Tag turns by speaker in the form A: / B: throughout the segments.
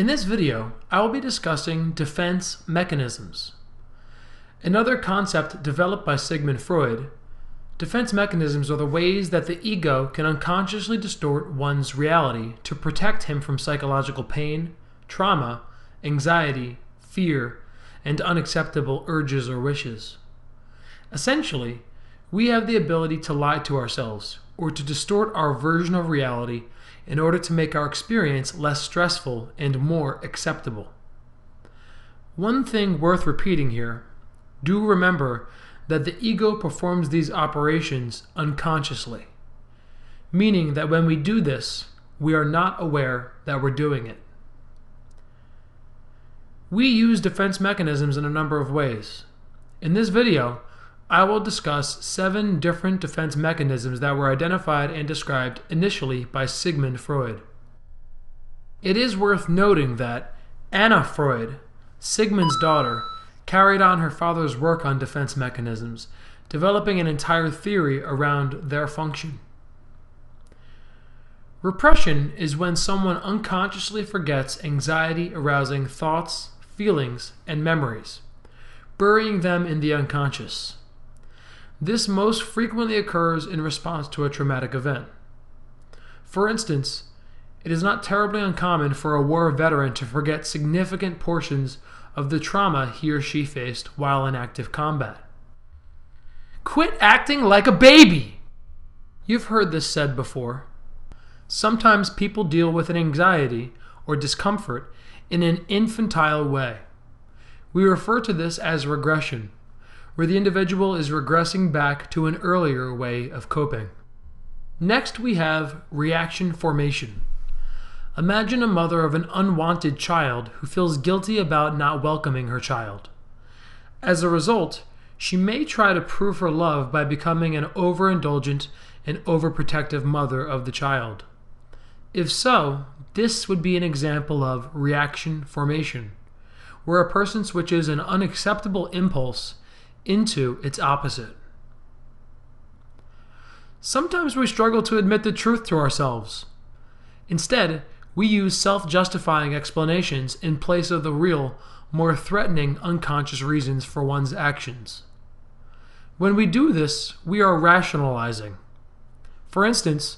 A: In this video, I will be discussing defense mechanisms. Another concept developed by Sigmund Freud, defense mechanisms are the ways that the ego can unconsciously distort one's reality to protect him from psychological pain, trauma, anxiety, fear, and unacceptable urges or wishes. Essentially, we have the ability to lie to ourselves or to distort our version of reality in order to make our experience less stressful and more acceptable. One thing worth repeating here, do remember that the ego performs these operations unconsciously, meaning that when we do this, we are not aware that we're doing it. We use defense mechanisms in a number of ways. In this video, I will discuss 7 different defense mechanisms that were identified and described initially by Sigmund Freud. It is worth noting that Anna Freud, Sigmund's daughter, carried on her father's work on defense mechanisms, developing an entire theory around their function. Repression is when someone unconsciously forgets anxiety-arousing thoughts, feelings, and memories, burying them in the unconscious. This most frequently occurs in response to a traumatic event. For instance, it is not terribly uncommon for a war veteran to forget significant portions of the trauma he or she faced while in active combat. Quit acting like a baby! You've heard this said before. Sometimes people deal with an anxiety or discomfort in an infantile way. We refer to this as regression, where the individual is regressing back to an earlier way of coping. Next, we have reaction formation. Imagine a mother of an unwanted child who feels guilty about not welcoming her child. As a result, she may try to prove her love by becoming an overindulgent and overprotective mother of the child. If so, this would be an example of reaction formation, where a person switches an unacceptable impulse into its opposite. Sometimes we struggle to admit the truth to ourselves. Instead, we use self-justifying explanations in place of the real, more threatening unconscious reasons for one's actions. When we do this, we are rationalizing. For instance,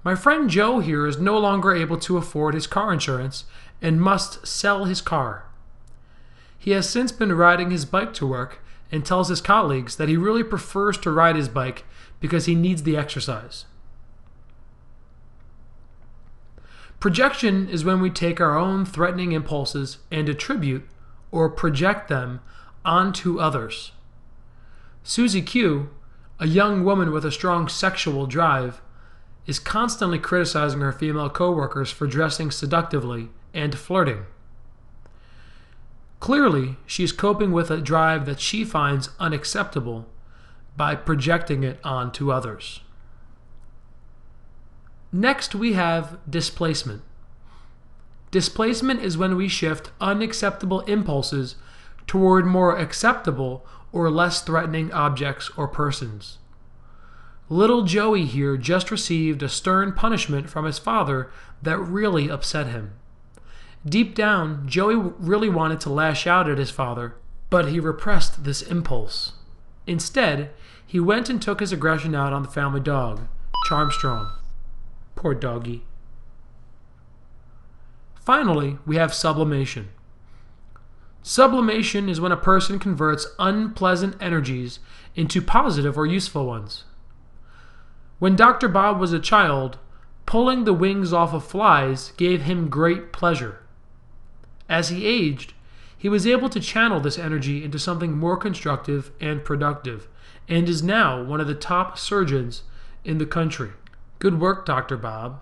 A: my friend Joe here is no longer able to afford his car insurance and must sell his car. He has since been riding his bike to work and tells his colleagues that he really prefers to ride his bike because he needs the exercise. Projection is when we take our own threatening impulses and attribute or project them onto others. Susie Q, a young woman with a strong sexual drive, is constantly criticizing her female coworkers for dressing seductively and flirting. Clearly, she is coping with a drive that she finds unacceptable by projecting it onto others. Next, we have displacement. Displacement is when we shift unacceptable impulses toward more acceptable or less threatening objects or persons. Little Joey here just received a stern punishment from his father that really upset him. Deep down, Joey really wanted to lash out at his father, but he repressed this impulse. Instead, he went and took his aggression out on the family dog, Charmstrong. Poor doggy. Finally, we have sublimation. Sublimation is when a person converts unpleasant energies into positive or useful ones. When Dr. Bob was a child, pulling the wings off of flies gave him great pleasure. As he aged, he was able to channel this energy into something more constructive and productive, and is now one of the top surgeons in the country. Good work, Dr. Bob.